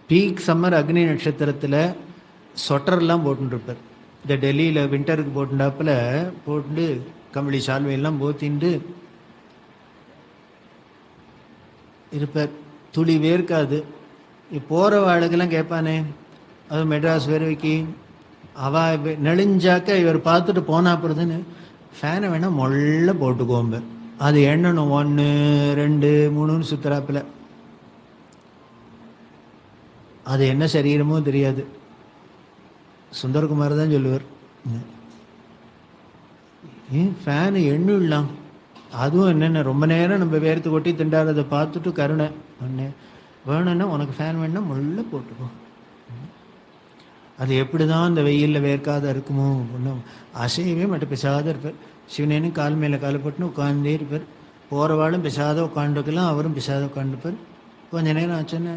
Peak summer அக்னி நட்சத்திரத்தில் சொட்டர்லாம் போட்டுருப்பார். இந்த டெல்லியில் வின்டருக்கு போட்டுண்டாப்பில் போட்டு கம்பளி சால்வையெல்லாம் போத்திண்டு இருப்பார். துளி வேர்க்காது. போகிற வாளுக்கெல்லாம் கேட்பானே, அது மெட்ராஸ் வேர்வைக்கு அவ நெளிஞ்சாக்க இவர் பார்த்துட்டு போனா போகிறதுன்னு ஃபேனை வேணால் மொள்ள போட்டுக்கோம்ப. அது எண்ணணும் 1 2 3ன்னு சுற்றுறாப்பில். அது என்ன சரீரமோ தெரியாது. சுந்தரகுமார் தான் சொல்லுவார், ஃபேனு எண்ணிடலாம். அதுவும் என்னென்ன ரொம்ப நேரம் நம்ம வேர்த்து கொட்டி திண்டாடுறதை பார்த்துட்டு கருணை ஒன்று வேணும்னா உனக்கு ஃபேன் வேணும்னா முள்ள போட்டுக்கோ. அது எப்படி தான் இந்த வெயிலில் வேர்க்காத இருக்குமோ ஒன்றும் அசையவே மட்டும் பிசாத இருப்பார். சிவனேன்னு கால் மேலே கால் போட்டுன்னு உட்காந்தே இருப்பார். போகிறவாளும் பிசாத உட்காந்துக்கலாம், அவரும் பிசாத உட்காந்துப்பார். கொஞ்ச நேரம் ஆச்சுன்னு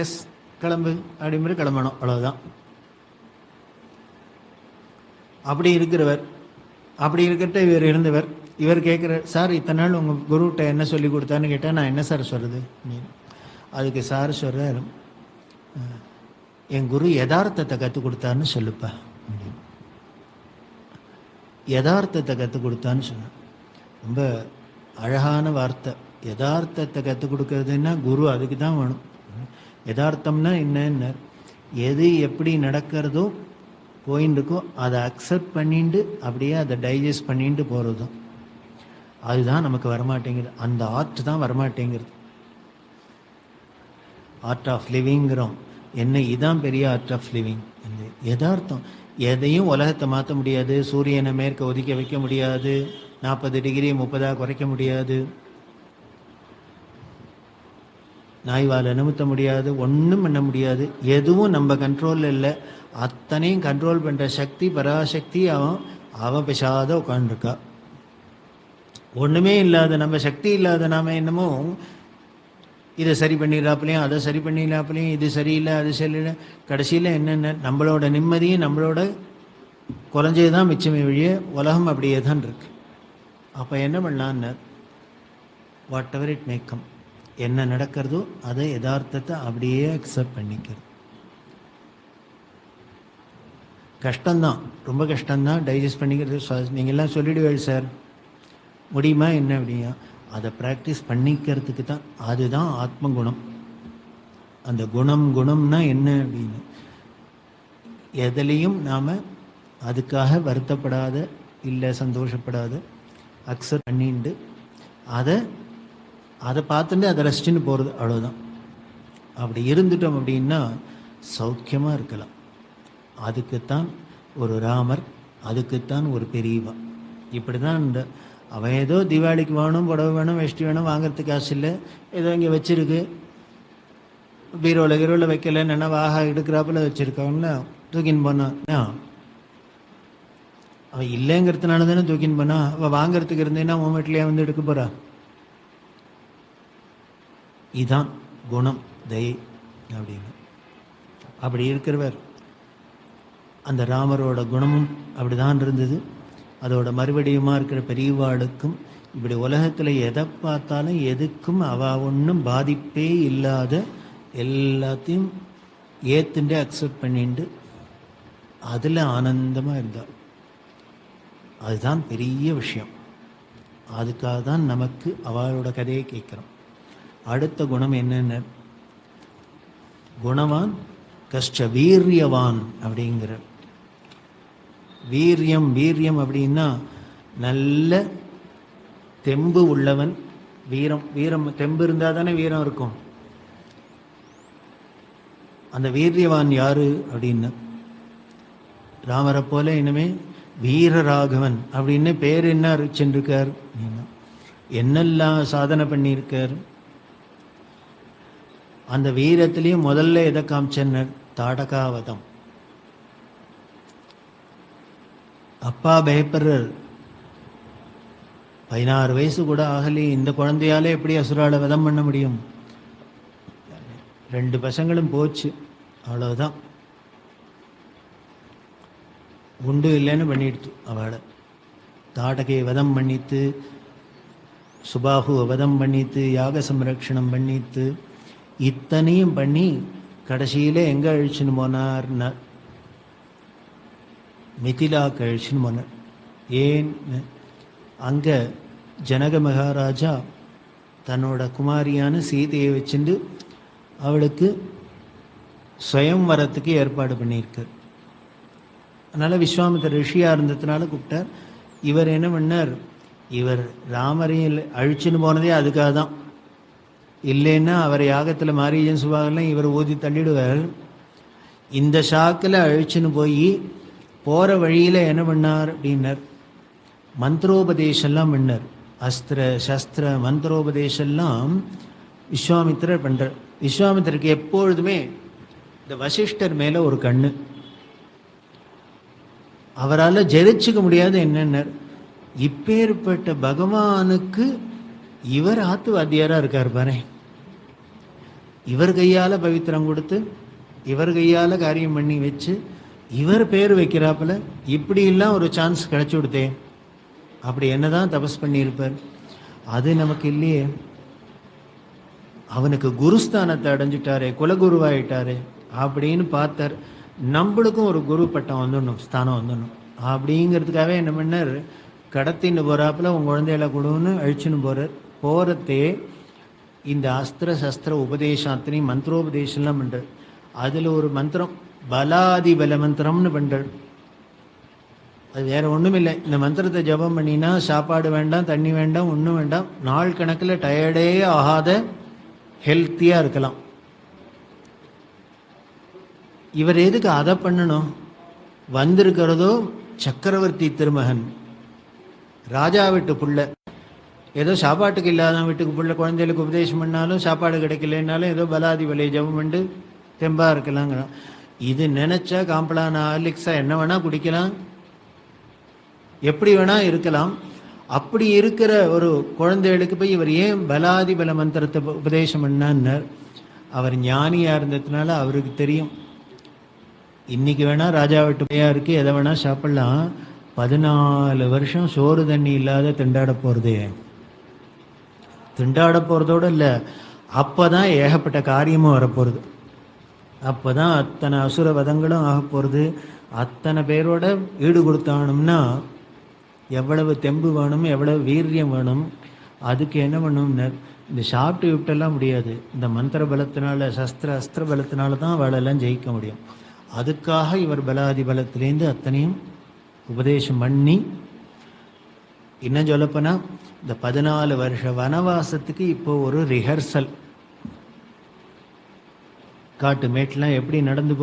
எஸ் கிளம்பு அப்படிங்கிற கிளம்பணும், அவ்வளோதான். அப்படி இருக்கிறவர். அப்படி இருக்கிறட்ட இவர் இருந்தவர். இவர் கேட்குறார், சார் இத்தனை நாள் உங்கள் குருகிட்ட என்ன சொல்லி கொடுத்தான்னு கேட்டால் நான் என்ன சார் சொல்கிறது. அதுக்கு சார் சொல்கிறார், என் குரு யதார்த்தத்தை கற்றுக் கொடுத்தான்னு சொல்லுப்பா. யதார்த்தத்தை கற்றுக் கொடுத்தான்னு சொன்ன ரொம்ப அழகான வார்த்தை. யதார்த்தத்தை கற்றுக் கொடுக்கறதுன்னா குரு அதுக்கு தான் வேணும். யதார்த்தம்னா என்னன்னு, எது எப்படி நடக்கிறதோ போயின்னு இருக்கோ அதை அக்செப்ட் பண்ணிட்டு அப்படியே அதை டைஜஸ்ட் பண்ணிட்டு போகிறதும். அதுதான் நமக்கு வரமாட்டேங்குது. அந்த ஆர்ட் தான் வரமாட்டேங்கிறது. Art of லிவிங்கிறோம். என்ன இதுதான் பெரிய ஆர்ட் ஆஃப் லிவிங். இந்த யதார்த்தம். எதையும் உலகத்தை மாற்ற முடியாது. சூரியனை மேற்க ஒதுக்க வைக்க முடியாது. 40 டிகிரி 30 குறைக்க முடியாது. நாய்வால் நிமித்த முடியாது. ஒன்றும் பண்ண முடியாது. எதுவும் நம்ம கண்ட்ரோலில் இல்லை. அத்தனையும் கண்ட்ரோல் பண்ணுற சக்தி பராசக்தி அவன் பேசாத உட்காந்துருக்கா. ஒன்றுமே இல்லாத நம்ம சக்தி இல்லாத நாம என்னமோ இதை சரி பண்ணிடலாப்புலையும் அதை சரி பண்ணிடலாப்புலையும், இது சரியில்லை அது சரியில்லை. கடைசியில் என்னென்ன நம்மளோட நிம்மதியும் நம்மளோட குறைஞ்சது தான் மிச்சமே வழிய உலகம் அப்படியே தான் இருக்கு. அப்போ என்ன பண்ணலான்னு, வாட் எவர் இட் மேக்கம், என்ன நடக்கிறதோ அதை யதார்த்தத்தை அப்படியே அக்செப்ட் பண்ணிக்கிறது. கஷ்டம்தான், ரொம்ப கஷ்டம்தான் டைஜஸ்ட் பண்ணிக்கிறது. நீங்கள்லாம் சொல்லிடுவேள் சார், முடியுமா என்ன அப்படியா? அதை ப்ராக்டிஸ் பண்ணிக்கிறதுக்கு தான். அதுதான் ஆத்ம குணம். அந்த குணம்னா என்ன அப்படின்னு, எதுலேயும் நாம் அதுக்காக வருத்தப்படாத, இல்லை சந்தோஷப்படாத, அக்செப்ட் பண்ணிட்டு அதை பார்த்துட்டு அதை ரசிச்சுன்னு போகிறது, அவ்வளோதான். அப்படி இருந்துட்டோம் அப்படின்னா சௌக்கியமாக இருக்கலாம். அதுக்குத்தான் ஒரு ராமர், அதுக்குத்தான் ஒரு பெரியவா. இப்படி தான் இந்த அவன் ஏதோ தீபாவளிக்கு வேணும், புடவை வேணும், வேஷ்டி வேணும், வாங்கிறதுக்கு காசு இல்லை, ஏதோ இங்கே வச்சிருக்கு, பீரோவில் வைக்கல, என்ன வாகா எடுக்கிறாப்புல வச்சுருக்காங்கன்னா தூக்கின்னு போனான். அவன் இல்லைங்கிறதுனால தானே தூக்கின்னு போனா. அவள் வாங்கிறதுக்கு இருந்தேன்னா உன் வீட்டிலேயே வந்து எடுக்க போகிறா. இதுதான் குணம், தயை அப்படின்னு. அப்படி இருக்கிறவர் அந்த ராமரோட குணமும் அப்படிதான் இருந்தது. அதோட மறுபடியுமா இருக்கிற பெரியவாளுக்கும் இப்படி உலகத்தில் எதை பார்த்தாலும் எதுக்கும் ஒன்றும் பாதிப்பே இல்லாத எல்லாத்தையும் ஏற்றுண்டு அக்செப்ட் பண்ணிட்டு அதில் ஆனந்தமாக இருந்தாள். அதுதான் பெரிய விஷயம். அதுக்காக தான் நமக்கு அவளோட கதையை கேட்குறோம். அடுத்த குணம் என்னென்ன, குணவான் கஷ்ட வீரியவான் அப்படிங்கிற. வீரியம் அப்படின்னா நல்ல தெம்பு உள்ளவன். வீரம் தெம்பு இருந்தால் தானே வீரம் இருக்கும். அந்த வீரியவான் யாரு அப்படின்னா, ராமரை போல இனிமே வீரராகவன் அப்படின்னு பேர் என்ன சென்றிருக்கார், என்னெல்லாம் சாதனை பண்ணியிருக்கார். அந்த வீரத்திலையும் முதல்ல எதை காமிச்சனர், தாடகாவதம். அப்பா பயப்படுறார், 16 வயசு கூட ஆகலி, இந்த குழந்தையாலே எப்படி அசுரால வதம் பண்ண முடியும்? 2 பசங்களும் போச்சு, அவ்வளோதான். உண்டு இல்லைன்னு பண்ணிடுத்து அவளை. தாடகையை வதம் பண்ணித்து, சுபாகுவை வதம் பண்ணித்து, யாக சம்ரக்ஷணம் பண்ணித்து, இத்தனையும் பண்ணி கடைசியில் எங்கே அழிச்சுன்னு போனார்னா மிதிலாக்கு அழிச்சுன்னு போனார். ஏன் அங்கே ஜனக மகாராஜா தன்னோட குமாரியான சீதையை வச்சுட்டு அவளுக்கு ஸ்வயம்வரத்துக்கு ஏற்பாடு பண்ணியிருக்கார். அதனால் விஸ்வாமித்திர ரிஷியாக இருந்ததுனால கூப்பிட்டார். இவர் என்ன பண்ணார், இவர் ராமரையில் அழிச்சுன்னு போனதே அதுக்காக தான். இல்லைன்னா அவர் யாகத்தில் மாரீஜன் சுபாகெல்லாம் இவர் ஊதி தள்ளிடுவார். இந்த ஷாக்கில் அழிச்சுன்னு போய் போகிற வழியில் என்ன பண்ணார் அப்படின்னார், மந்திரோபதேசம்லாம் பண்ணார். அஸ்திர சஸ்திர மந்திரோபதேசம்லாம் விஸ்வாமித்திரர் பண்ணுறார். விஸ்வாமித்திரருக்கு எப்பொழுதுமே இந்த வசிஷ்டர் மேலே ஒரு கண்ணு. அவரால் ஜெயிச்சுக்க முடியாது. என்னென்னர், இப்பேற்பட்ட பகவானுக்கு இவர் ஆத்துவாத்தியாராக இருக்கார் பாரு. இவர் கையால் பவித்திரம் கொடுத்து இவர் கையால் காரியம் பண்ணி வச்சு இவர் பேர் வைக்கிறாப்புல இப்படிலாம் ஒரு சான்ஸ் கிடச்சி கொடுத்தேன். அப்படி என்னதான் தபஸ் பண்ணியிருப்பார். அது நமக்கு இல்லையே. அவனுக்கு குருஸ்தானத்தை அடைஞ்சிட்டாரே, குலகுருவாயிட்டாரு அப்படின்னு பார்த்தார். நம்மளுக்கும் ஒரு குரு பட்டம் வந்துடணும், ஸ்தானம் வந்துடணும் அப்படிங்கிறதுக்காகவே என்ன பண்ணார், கடத்தின்னு போகிறாப்புல உங்கள் குழந்தையில கொடுன்னு அழிச்சுன்னு போகிறார். போகிறதே இந்த அஸ்திர சஸ்திர உபதேசாத்தினி மந்திரோபதேசம்லாம் பண்ணுறார். அதில் ஒரு மந்திரம் பலாதி பல மந்திரம்னு பண்ணுறார். அது வேறு ஒன்றும் இல்லை. இந்த மந்திரத்தை ஜபம் பண்ணினா சாப்பாடு வேண்டாம், தண்ணி வேண்டாம், ஒன்றும் வேண்டாம். நாள் கணக்கில் டயர்டே ஆகாத ஹெல்த்தியாக இருக்கலாம். இவர் எதுக்கு அதை பண்ணணும்? வந்திருக்கிறதோ சக்கரவர்த்தி திருமகன், ராஜா வீட்டு புள்ள. ஏதோ சாப்பாட்டுக்கு இல்லாத வீட்டுக்கு புள்ள குழந்தைகளுக்கு உபதேசம் பண்ணாலும் சாப்பாடு கிடைக்கலனாலும் ஏதோ பலாதி வலையை ஜபம் பண்ணி தெம்பாக இருக்கலாங்கிறான். இது நினச்சா காம்பளான ஹார்லிக்ஸா என்ன வேணால் குடிக்கலாம், எப்படி வேணால் இருக்கலாம். அப்படி இருக்கிற ஒரு குழந்தைகளுக்கு போய் இவர் ஏன் பலாதி பல மந்திரத்தை உபதேசம் பண்ணான்னார். அவர் ஞானியாக இருந்ததுனால அவருக்கு தெரியும், இன்றைக்கி வேணால் ராஜா வீட்டு பையாக இருக்குது, எதை வேணால் சாப்பிட்லாம். 14 வருஷம் சோறு தண்ணி இல்லாத திண்டாட போகிறது. திண்டாட போகிறதோடு இல்லை, அப்போ தான் ஏகப்பட்ட காரியமும் வரப்போகிறது. அப்போ தான் அத்தனை அசுர வதங்களும் ஆக போகிறது. அத்தனை பேரோட ஈடு கொடுத்தானும்னா எவ்வளவு தெம்பு வேணும், எவ்வளவு வீரியம் வேணும். அதுக்கு என்ன பண்ணணும்னு, இந்த சாப்பிட்டு விட்டெல்லாம் முடியாது. இந்த மந்திர பலத்தினால சஸ்திர அஸ்திர பலத்தினால தான் அவளெல்லாம் ஜெயிக்க முடியும். அதுக்காக இவர் பலாதி பலத்திலேருந்து அத்தனையும் உபதேசம் பண்ணி, இன்னும் சொல்லப்போனால் இந்த 14 வருஷ வனவாசத்துக்கு இப்போ ஒரு ரிஹர்சல். காட்டு மேட்டெலாம் எப்படி நடந்து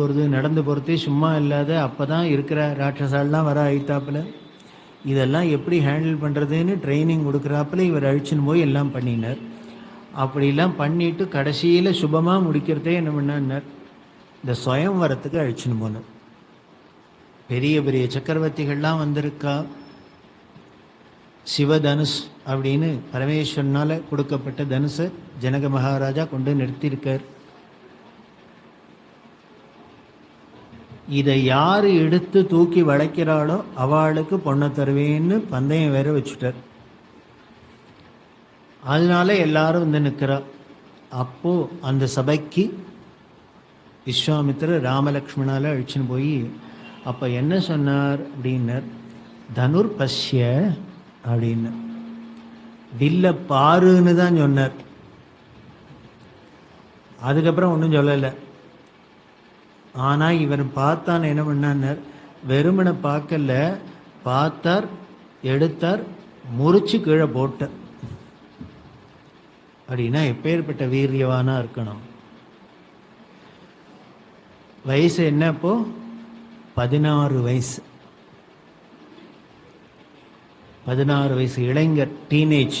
போகிறதே சும்மா இல்லாத. அப்போ தான் இருக்கிற ராட்சசாலாம் வர ஐத்தாப்பில் இதெல்லாம் எப்படி ஹேண்டில் பண்ணுறதுன்னு ட்ரைனிங் கொடுக்குறாப்புல இவர் அழிச்சுன்னு போய் எல்லாம் பண்ணினார். அப்படிலாம் பண்ணிவிட்டு கடைசியில் சுபமாக முடிக்கிறதே என்ன பண்ணார், இந்த ஸ்வயம்வரத்துக்கு அழிச்சுன்னு போனார். பெரிய பெரிய சக்கரவர்த்திகள்லாம் வந்திருக்கா. சிவதனுஷ் அப்படின்னு பரமேஸ்வரனால் கொடுக்கப்பட்ட தனுஷை ஜனக மகாராஜா கொண்டு நிறுத்தியிருக்கார். இதை யார் எடுத்து தூக்கி வளைக்கிறாளோ அவளுக்கு பொண்ணை தருவேன்னு பந்தயம் வேற வச்சுட்டார். அதனால எல்லாரும் வந்து நிற்கிறா. அப்போது அந்த சபைக்கு விஸ்வாமித்திரர் ராமலக்ஷ்மணால் அழிச்சுன்னு போய் அப்போ என்ன சொன்னார் அப்படின்னார், தனுர் பஷ்ய அப்படின்னு, வில்ல பாருன்னு தான் சொன்னார். அதுக்கப்புறம் ஒன்றும் சொல்லலை. ஆனால் இவர் பார்த்தான் என்ன பண்ணார், வெறுமனை பார்க்கல, பார்த்தார், எடுத்தார், முறிச்சு கீழே போட்டார். அப்படின்னா எப்பேற்பட்ட வீரியவானா இருக்கணும். வயசு என்ன இப்போ 16 வயசு. 16 வயசு இளைஞர், டீனேஜ்.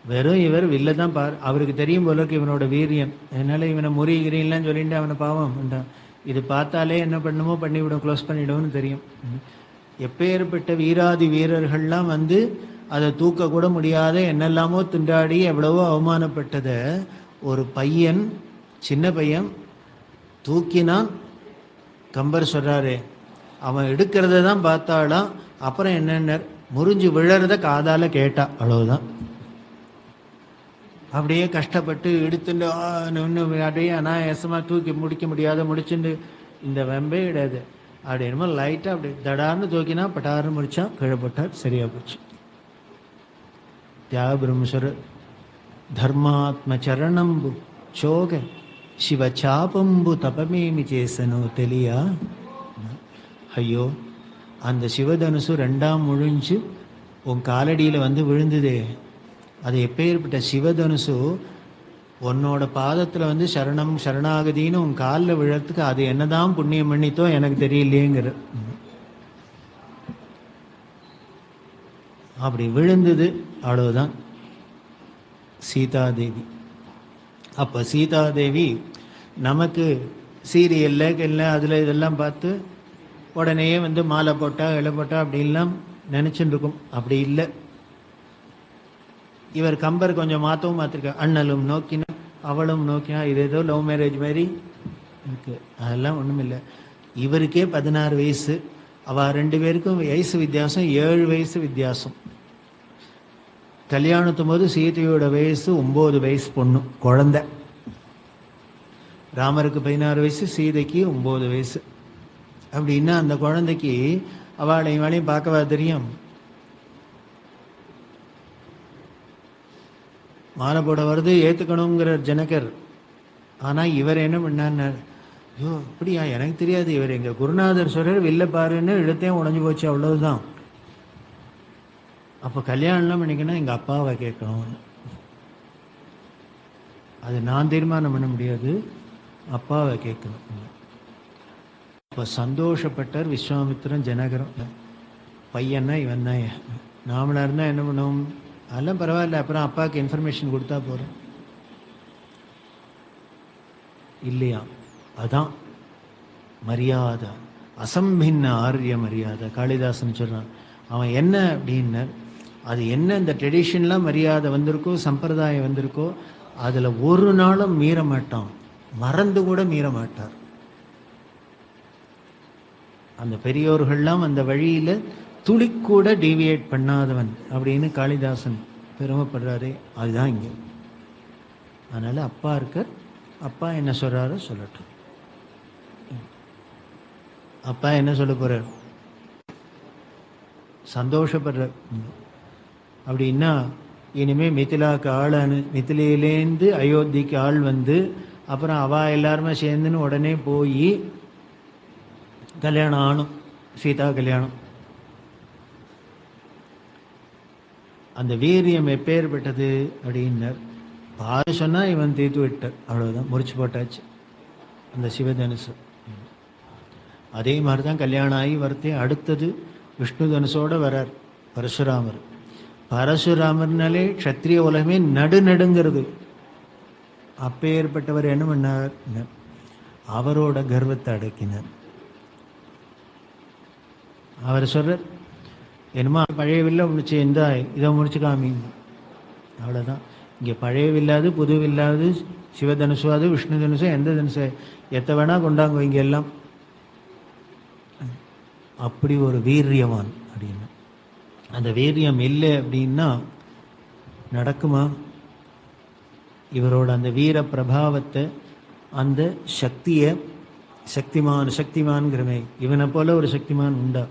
வெறும் இவர் வில்ல தான் அவருக்கு தெரியும் போலருக்கு இவனோட வீரியம். அதனால இவனை முறிகிறீன்லாம் சொல்லிட்டு அவனை பாவம் வேண்டாம், இது பார்த்தாலே என்ன பண்ணுமோ பண்ணிவிடும், க்ளோஸ் பண்ணிவிடும்னு தெரியும். எப்பேற்பட்ட வீராதி வீரர்கள்லாம் வந்து அதை தூக்க கூட முடியாத என்னெல்லாமோ திண்டாடி எவ்வளவோ அவமானப்பட்டதை ஒரு பையன், சின்ன பையன் தூக்கினான். கம்பர் சொல்கிறாரு, அவன் எடுக்கிறத தான் பார்த்தாலாம், அப்புறம் என்னென்ன முறிஞ்சு விழறத காதால் கேட்டா, அவ்வளவுதான். அப்படியே கஷ்டப்பட்டு எடுத்துட்டு இன்னும் அப்படியே அனாயாசமாக தூக்கி முடிக்க முடியாத முடிச்சுட்டு இந்த வெம்பே இடாது அப்படி என்னமோ லைட்டாக அப்படி தடார்னு தூக்கினா பட்டாருன்னு முடித்தான் கீழே போட்டார், சரியாக போச்சு. தியாக பிரம்மஸ்வரர் ధర్మాత్మ చరణంబు చోగ శివ చాపంబు తపమేమి చేసను తెలియా. ஐயோ, அந்த சிவதனுசு ரெண்டாம் முழிஞ்சு உன் காலடியில் வந்து விழுந்ததே, அது எப்பேற்பட்ட சிவதனுசு உன்னோட பாதத்தில் வந்து சரணம் சரணாகதின்னு உன் காலில் விழறதுக்கு அது என்னதான் புண்ணியம் பண்ணித்தோ எனக்கு தெரியலையேங்கிற. அப்படி விழுந்தது, அவ்வளவுதான் சீதாதேவி. அப்போ சீதாதேவி நமக்கு சீரியல்ல அதில் இதெல்லாம் பார்த்து உடனே வந்து மாலை போட்டா இலை போட்டா அப்படின்லாம் நினச்சிட்டு இருக்கும். அப்படி இல்லை. இவர் கம்பர் கொஞ்சம் மாற்றவும் மாற்றிருக்க. அண்ணலும் நோக்கினா அவளும் நோக்கினா, இது ஏதோ லவ் மேரேஜ் மாதிரி இருக்கு. அதெல்லாம் ஒன்றும் இல்லை. இவருக்கே 16 வயசு, அவள் 2 பேருக்கும் வயசு வித்தியாசம் 7 வயசு வித்தியாசம். கல்யாணத்தும் போது சீதையோட வயசு 9 வயசு பொண்ணு குழந்தை. ராமருக்கு 16 வயசு, சீதைக்கு 9 வயசு. அப்படின்னா அந்த குழந்தைக்கு அவளையும் வாழையும் பார்க்கவா தெரியும்? மாலை போட வருது ஏற்றுக்கணுங்கிற ஜனகர். ஆனால் இவர் என்ன பண்ணார்? ஐயோ அப்படியா, எனக்கு தெரியாது, இவர் எங்கள் குருநாதர் சொல்கிறார் வெளில பாருன்னு இழுத்தையும் உடஞ்சி போச்சு, அவ்வளவுதான். அப்போ கல்யாணம்லாம் பண்ணிக்கணும் எங்கள் அப்பாவை கேட்கணும். அது நான் தீர்மானம் பண்ண முடியாது, அப்பாவை கேட்கணும். இப்போ சந்தோஷப்பட்டார் விஸ்வாமித்திரன் ஜனகரும். பையன்னா இவன் தான், நாமளாக இருந்தால் என்ன பண்ணுவோம்? அதெல்லாம் பரவாயில்ல, அப்புறம் அப்பாவுக்கு இன்ஃபர்மேஷன் கொடுத்தா போகிறோம் இல்லையா? அதான் மரியாதை, அசம்பின்ன ஆரிய மரியாதை. காளிதாசன் சொல்கிறான். அவன் என்ன அப்படின்னர், அது என்ன இந்த ட்ரெடிஷன்லாம் மரியாதை வந்திருக்கோ, சம்பிரதாயம் வந்திருக்கோ, அதில் ஒரு நாளும் மீற மாட்டான், மறந்து கூட மீற மாட்டார். அந்த பெரியோர்கள்லாம் அந்த வழியில் துளிக்கூட டீவியேட் பண்ணாதவன் அப்படின்னு காளிதாசன் பெருமைப்படுறாரே, அதுதான் இங்கே. அதனால் அப்பா இருக்கார், அப்பா என்ன சொல்கிறாரோ சொல்லட்டும். அப்பா என்ன சொல்ல போகிறார்? சந்தோஷப்படுறார். அப்படின்னா இனிமேல் மிथिलाக்கு ஆள் மிथिलेலேருந்து அயோத்திக்கு ஆள் வந்து அப்புறம் அவள் எல்லாருமே சேர்ந்துன்னு உடனே போய் கல்யாணம் ஆனும், சீதா கல்யாணம். அந்த வீரியம் எப்பேற்பட்டது அப்படின்னர். பாரு சொன்னால் இவன் தீர்த்து விட்டார், அவ்வளோதான், முறிச்சு போட்டாச்சு அந்த சிவதனுசு. அதே மாதிரி தான் கல்யாணம் ஆகி வரத்தே அடுத்தது விஷ்ணு தனுசோடு வரார் பரசுராமர். பரசுராமர்னாலே க்ஷத்ரிய உலகமே நடுநடுங்கிறது. அப்பேற்பட்டவர் என்ன பண்ணார்? அவரோட கர்வத்தை அடக்கினார். அவர் சொல்கிறார், என்னமா பழைய வில்ல முடிச்சு எந்த இதை முடிச்சு காமிங்க, அவ்வளோதான். இங்கே பழைய வில்லாது புது வில்லாது சிவதனுசுவாது விஷ்ணு தனுசு எந்த தனுசு எத்த வேணா கொண்டாங்க இங்கே எல்லாம். அப்படி ஒரு வீரியவான் அப்படின்னு. அந்த வீரியம் இல்லை அப்படின்னா நடக்குமா? இவரோட அந்த வீர பிரபாவத்தை, அந்த சக்தியை, சக்திமான்கிறமே இவனை போல ஒரு சக்திமான் உண்டா?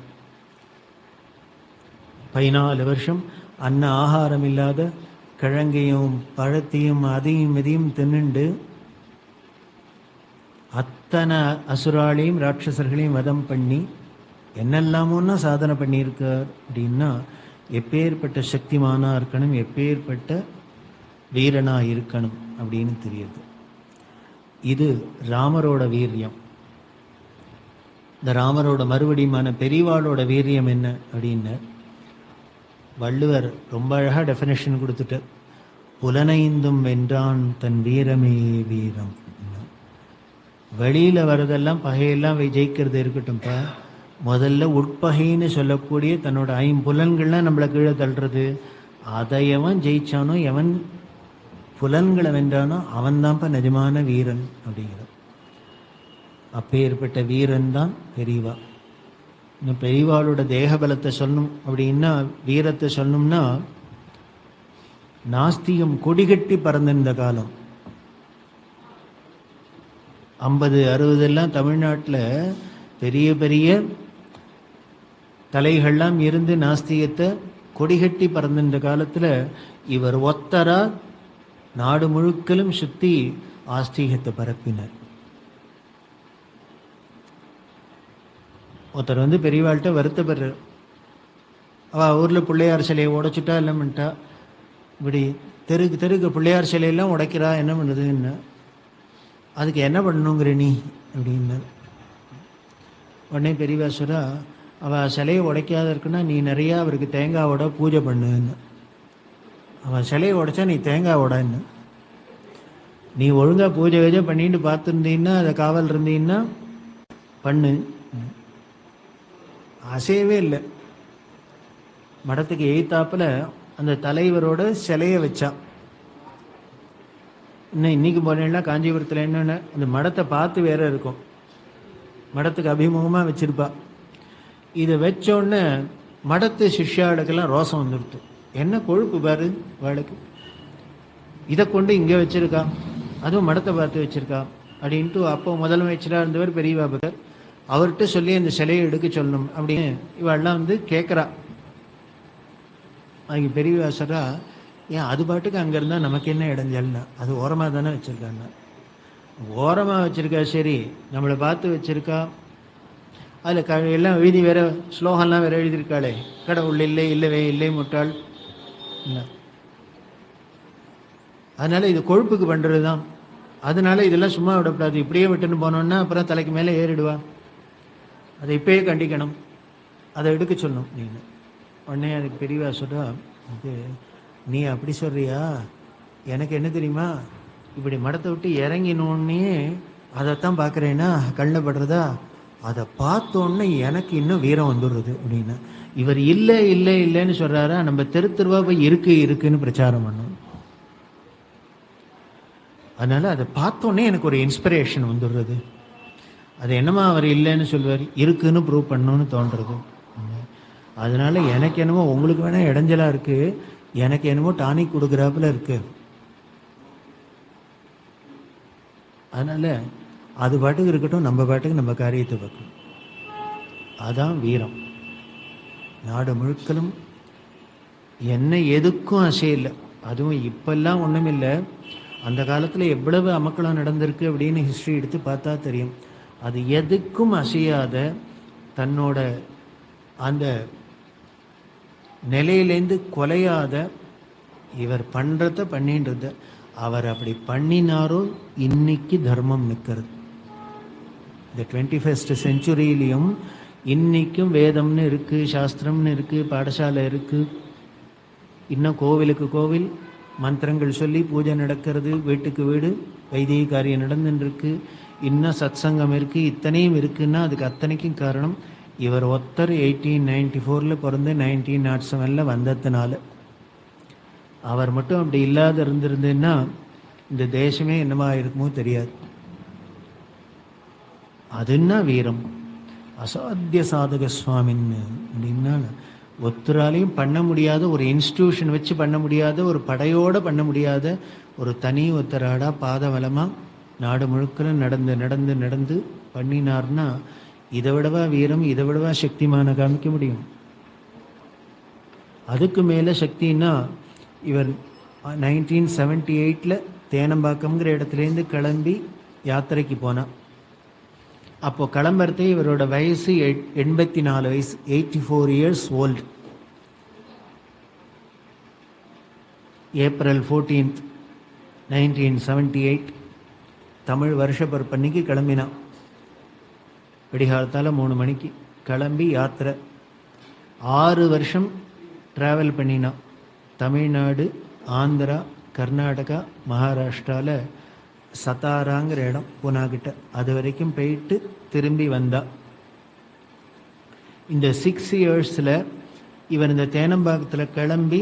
14 வருஷம் அன்ன ஆகாரம் இல்லாத கிழங்கையும் பழத்தையும் அதையும் இதையும் தின்னுண்டு அத்தனை அசுராளையும் ராட்சசர்களையும் வதம் பண்ணி என்னெல்லாமோன்னா சாதனை பண்ணியிருக்கார். அப்படின்னா எப்பேற்பட்ட சக்திமானாக இருக்கணும், எப்பேற்பட்ட வீரனாக இருக்கணும் அப்படின்னு தெரியுது. இது ராமரோட வீரியம். இந்த ராமரோட மறுபடியுமான பெரியவாளோட வீரியம் என்ன அப்படின்னு வள்ளுவர் ரொம்ப அழகாக டெஃபினேஷன் கொடுத்துட்டார். புலனைந்தும் வென்றான் தன் வீரமே வீரம். வெளியில் வரதெல்லாம் பகையெல்லாம் ஜெயிக்கிறது இருக்கட்டும்ப்பா, முதல்ல உட்பகைன்னு சொல்லக்கூடிய தன்னோட 5 புலன்கள்லாம் நம்மளை கீழே தள்ளுறது, அதை எவன் ஜெயிச்சானோ, எவன் புலன்களை வென்றானோ அவன்தான்ப்பா நிஜமான வீரன் அப்படிங்கிற. அப்பேற்பட்ட வீரன் தான் பெரியவா. இன்னும் பெரியவாளோட தேகபலத்தை சொல்லணும் அப்படின்னா, வீரத்தை சொல்லணும்னா நாஸ்திகம் கொடிகட்டி பறந்திருந்த காலம். 50, 60 தமிழ்நாட்டில் பெரிய பெரிய தலைகள்லாம் இருந்து நாஸ்திகத்தை கொடிகட்டி பறந்திருந்த காலத்தில் இவர் ஒத்தரா நாடு முழுக்கலும் சுற்றி ஆஸ்திகத்தை பரப்பினர். ஒருத்தர் பெரியவாள்கிட்ட வருத்தப்படுறார். அவள் ஊரில் பிள்ளையார் சிலையை உடைச்சிட்டா இல்லை பண்ணிட்டா, இப்படி தெருக்கு தெருக்கு பிள்ளையார் சிலையெல்லாம் உடைக்கிறா, என்ன பண்ணுதுன்னு. அதுக்கு என்ன பண்ணணுங்கிற நீ அப்படின்னு. உடனே பெரியவா சொல்றா, அவள் சிலையை உடைக்காத இருக்குன்னா நீ நிறையா அவருக்கு தேங்காவோட பூஜை பண்ணுன்னு. அவன் சிலையை உடைச்சா நீ தேங்காய் உடன்னு. நீ ஒழுங்காக பூஜை பூஜை பண்ணிட்டு பார்த்துருந்தீங்கன்னா, அதை காவல் இருந்தீங்கன்னா பண்ணு. அசையவே இல்லை. மடத்துக்கு எய்த்தாப்பில் அந்த தலைவரோட சிலையை வச்சான். இன்னும் இன்றைக்கி போனேன்னா காஞ்சிபுரத்தில் என்னென்ன அந்த மடத்தை பார்த்து வேற இருக்கும், மடத்துக்கு அபிமுகமாக வச்சுருப்பா. இதை வச்சோடனே மடத்து சிஷ்யாளுக்கெல்லாம் ரோசம் வந்துடுத்து. என்ன கொழுப்பு பாரு வாளுக்கு, இதை கொண்டு இங்கே வச்சுருக்கா, அதுவும் மடத்தை பார்த்து வச்சுருக்கா அப்படின்ட்டு. அப்போ முதலமைச்சராக இருந்தவர் பெரியவா பகர், அவர்கிட்ட சொல்லி அந்த சிலையை எடுக்க சொல்லணும் அப்படின்னு இவெல்லாம் கேட்குறா. அதுக்கு பெரியவா சொல்கிறா, ஏன் அது பாட்டுக்கு அங்கே இருந்தால் நமக்கு என்ன இடைஞ்சல்னா, அது ஓரமாக தானே வச்சுருக்காங்க. ஓரமாக வச்சுருக்கா சரி, நம்மளை பார்த்து வச்சுருக்கா. அதில் எல்லாம் எழுதி வேற ஸ்லோகம்லாம் வேற எழுதியிருக்காளே, கடவுள் இல்லை, இல்லவே இல்லை, முட்டாள் இல்லை. அதனால் இது கொழுப்புக்கு பண்ணுறது தான். அதனால இதெல்லாம் சும்மா விடக்கூடாது. இப்படியே விட்டுன்னு போனோன்னா அப்புறம் தலைக்கு மேலே ஏறிடுவா. அதை இப்பயே கண்டிக்கணும், அதை எடுக்க சொல்லணும் நீனு. உடனே அதுக்கு பெரியவா சொல்கிறா, இது நீ அப்படி சொல்கிறியா, எனக்கு என்ன தெரியுமா, இப்படி மடத்தை விட்டு இறங்கினோடனே அதைத்தான் பார்க்குறேன்னா கண்ணப்படுறதா, அதை பார்த்தோன்னே எனக்கு இன்னும் வீரம் வந்துடுறது அப்படின்னா. இவர் இல்லை இல்லை இல்லைன்னு சொல்கிறாரா, நம்ம தெருவா போய் இருக்கு இருக்குன்னு பிரச்சாரம் பண்ணணும். அதனால் அதை பார்த்தோன்னே எனக்கு ஒரு இன்ஸ்பிரேஷன் வந்துடுறது. அது என்னமா அவர் இல்லைன்னு சொல்வார், இருக்குன்னு ப்ரூவ் பண்ணணும்னு தோன்றுறது. அதனால் எனக்கு என்னமோ உங்களுக்கு வேணால் இடைஞ்சலாக இருக்குது, எனக்கு என்னமோ டானிக் கொடுக்குறாப்புல இருக்குது. அதனால் அது பாட்டுக்கு இருக்கட்டும், நம்ம பாட்டுக்கு நம்ம காரியத்தை பார்க்கணும். அதான் வீரம். நாடு முழுக்கலும் என்ன எதுக்கும் அசையில்லை. அதுவும் இப்பெல்லாம் ஒன்றும் இல்லை, அந்த காலத்தில் எவ்வளவு அமக்களம் நடந்திருக்கு அப்படின்னு ஹிஸ்ட்ரி எடுத்து பார்த்தா தெரியும். அது எதுக்கும் அசையாத தன்னோட அந்த நிலையிலேருந்து கொலையாத இவர் பண்ணுறத பண்ணின்றத அவர் அப்படி பண்ணினாரோ இன்னைக்கு தர்மம் நிற்கிறது. இந்த 21st செஞ்சுரியிலையும் இன்றைக்கும் வேதம்னு இருக்குது, சாஸ்திரம்னு இருக்குது, பாடசாலை இருக்குது, இன்னும் கோவிலுக்கு கோவில் மந்திரங்கள் சொல்லி பூஜை நடக்கிறது, வீட்டுக்கு வீடு வைத்திய காரியம் நடந்துருக்கு, இன்னும் சத் சங்கம் இருக்குது. இத்தனையும் இருக்குன்னா அதுக்கு அத்தனைக்கும் காரணம் இவர் ஒருத்தர் 1894 பிறந்து 1907 வந்ததுனால. அவர் மட்டும் அப்படி இல்லாத இருந்திருந்ததுன்னா இந்த தேசமே என்னமா இருக்குமோ தெரியாது. அதுன்னா வீரம். அசாத்திய சாதக சுவாமின்னு அப்படின்னா ஒருத்தராலையும் பண்ண முடியாத, ஒரு இன்ஸ்டிடியூஷன் வச்சு பண்ண முடியாத, ஒரு படையோடு பண்ண முடியாத ஒரு தனி ஒருத்தராடா பாதவலமாக நாடு முழுக்க நடந்து நடந்து நடந்து பண்ணினார்னா இதை விடவா வீரம், இதை விடவா சக்திமான காமிக்க முடியும்? அதுக்கு மேலே சக்தின்னா இவர் 1978 தேனம்பாக்கம்ங்கிற இடத்துலேருந்து கிளம்பி யாத்திரைக்கு போனார். அப்போது கிளம்புறதே இவரோட வயசு 84 வயசு, 84 years old. April 14th 1978 Tamil வருஷ பிறப்பன்னைக்கு கிளம்பினான். விடிகாலத்தால் 3 மணிக்கு கிளம்பி யாத்திரை 6 வருஷம் ட்ராவல் பண்ணினான். தமிழ்நாடு, ஆந்திரா, கர்நாடகா, மகாராஷ்டிராவில் சத்தாராங்கிற இடம் பூனாக்கிட்ட, அது வரைக்கும் போயிட்டு திரும்பி வந்தா. இந்த 6 yearsல இவர் இந்த தேனம்பாக்கத்தில் கிளம்பி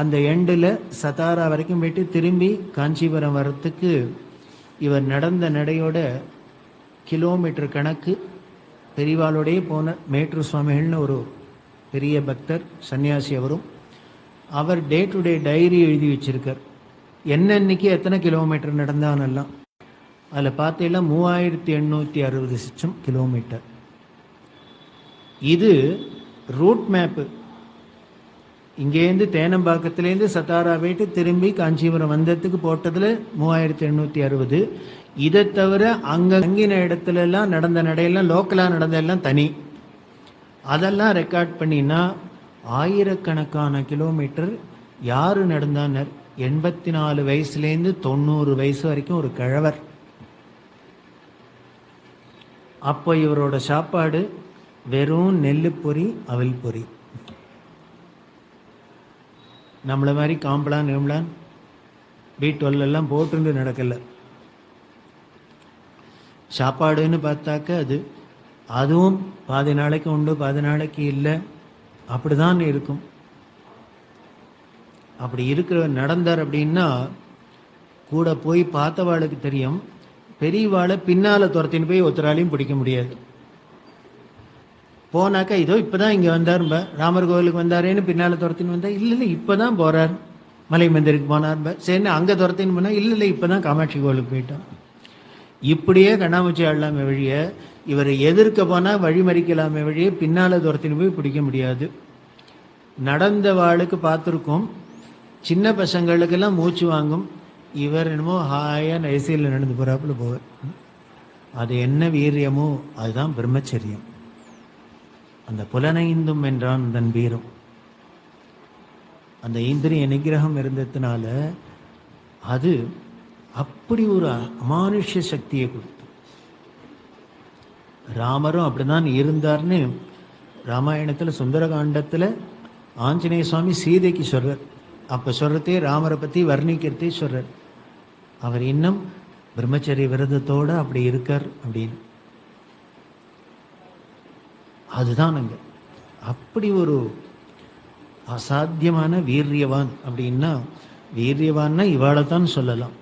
அந்த எண்டில் சத்தாரா வரைக்கும் போயிட்டு திரும்பி காஞ்சிபுரம் வர்றதுக்கு இவர் நடந்த நடையோட கிலோமீட்டர் கணக்கு. பெரியவாளோடையே போன மேட்ரு சுவாமிகள்னு ஒரு பெரிய பக்தர் சன்னியாசி, அவரும் அவர் டே டு டே டைரி எழுதி வச்சிருக்கார். என்னன்னைக்கு எத்தனை கிலோமீட்டர் நடந்தானெல்லாம். அதில் பார்த்தீங்கன்னா 3860 கிலோமீட்டர். இது ரூட் மேப்பு. இங்கேருந்து தேனம்பாக்கத்துலேருந்து சத்தாரா போயிட்டு திரும்பி காஞ்சிபுரம் வந்ததுக்கு போட்டதில் 3860. இதை தவிர அங்கே தங்கின இடத்துலலாம் நடந்த நடையெல்லாம் லோக்கலாக நடந்தெல்லாம் தனி. அதெல்லாம் ரெக்கார்ட் பண்ணினா ஆயிரக்கணக்கான கிலோமீட்டர் யார் நடந்தானர்? 84 வயசுலேருந்து 90 வயசு வரைக்கும் ஒரு கிழவர். அப்போ இவரோட சாப்பாடு வெறும் நெல்லு பொரி, அவல் பொரி. நம்மளை மாதிரி காம்பளான் நிம்ளான் B12 எல்லாம் போட்டுண்டு நடக்கலை. சாப்பாடுன்னு பார்த்தாக்க அதுவும் பாதி நாளைக்கு உண்டு, பாதி நாளைக்கு இல்லை, அப்படிதான் இருக்கும். அப்படி இருக்கிறவர் நடந்தார் அப்படின்னா கூட போய் பார்த்தவாளுக்கு தெரியும். பெரியவாளை பின்னால் துரத்தின்னு போய் ஒருத்தராலையும் பிடிக்க முடியாது. போனாக்கா இதோ இப்போ தான் இங்கே வந்தாரும்ப, ராமர் கோவிலுக்கு வந்தாரேன்னு பின்னால் துரத்தின்னு வந்தால் இல்லை இப்போ தான் போகிறார், மலை மந்திருக்கு போனார்ம்ப. சரின்னு அங்கே துரத்தின்னு போனால் இல்லை இப்போ தான் காமாட்சி கோவிலுக்கு போயிட்டோம். இப்படியே கண்ணாமூச்சி ஆடலாமே வழிய, இவரை எதிர்க்க போனால் வழிமறிக்கலாமே வழியே பின்னால் துரத்தின்னு போய் பிடிக்க முடியாது. நடந்த வாளுக்கு பார்த்துருக்கோம், சின்ன பசங்களுக்கெல்லாம் மூச்சு வாங்கும். இவர் என்னமோ ஹாயாக நைசியில் நடந்து போகிறாப்புல போவார். அது என்ன வீரியமோ அதுதான் பிரம்மச்சரியம். அந்த புலனைந்தும் என்றான் தன் வீரம். அந்த இந்திரிய நிகிரகம் இருந்ததுனால அது அப்படி ஒரு அமானுஷ்ய சக்தியை கொடுத்து. ராமரும் அப்படிதான் இருந்தார்னு ராமாயணத்தில் சுந்தரகாண்டத்தில் ஆஞ்சநேய சுவாமி சீதைக்கு சொல்றார். அப்போ சொல்றதே ராமரை பற்றி வர்ணிக்கிறதே சொல்றார். அவர் இன்னும் பிரம்மச்சரிய விரதத்தோடு அப்படி இருக்கார் அப்படின்னு. அதுதான் அங்கே அப்படி ஒரு அசாத்தியமான வீரியவான். அப்படின்னா வீரியவான்னா இவாளை தான் சொல்லலாம்.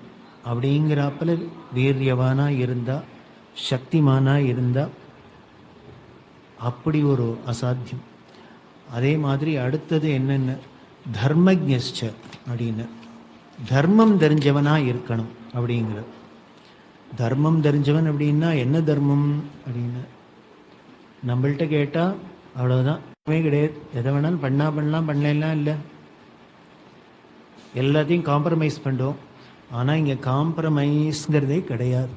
அப்படிங்கிறாப்பில் வீரியவானா இருந்தா, சக்திமானா இருந்தா, அப்படி ஒரு அசாத்தியம். அதே மாதிரி அடுத்தது என்னென்ன, தர்மஜ்ஞஸ்ச அப்படின்னு, தர்மம் தெரிஞ்சவனா இருக்கணும் அப்படிங்கிற. தர்மம் தெரிஞ்சவன் அப்படின்னா என்ன தர்மம் அப்படின்னு நம்மள்கிட்ட கேட்டால் அவ்வளோதான், கிடையாது. எதை வேணாலும் பண்ணலாம், பண்ணலாம் இல்லை, எல்லாத்தையும் காம்ப்ரமைஸ் பண்ணுறோம். ஆனால் இங்கே காம்ப்ரமைஸ்ங்கிறதே கிடையாது.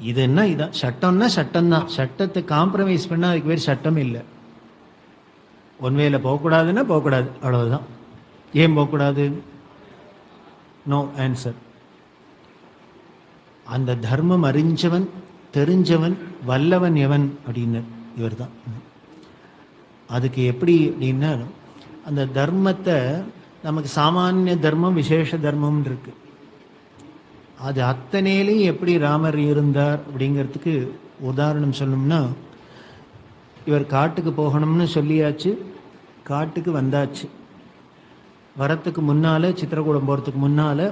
இது என்ன, இதான் சட்டம்னா சட்டம்தான். சட்டத்தை காம்ப்ரமைஸ் பண்ணால் அதுக்கு பேர் சட்டம் இல்லை. ஒன்வேல போகக்கூடாதுன்னா போகக்கூடாது, அவ்வளவுதான். ஏன் போகக்கூடாது? No answer. அந்த தர்மம் அறிஞ்சவன், தெரிஞ்சவன், வல்லவன் எவன் அப்படின்னு இவர் தான். அதுக்கு எப்படி அப்படின்னா, அந்த தர்மத்தை நமக்கு சாமானிய தர்மம், விசேஷ தர்மம் இருக்கு. அது அத்தனையிலையும் எப்படி ராமர் இருந்தார் அப்படிங்கிறதுக்கு உதாரணம் சொல்லணும்னா, இவர் காட்டுக்கு போகணும்னு சொல்லியாச்சு, காட்டுக்கு வந்தாச்சு. வரத்துக்கு முன்னால், சித்திரக்கூடம் போகிறதுக்கு முன்னால்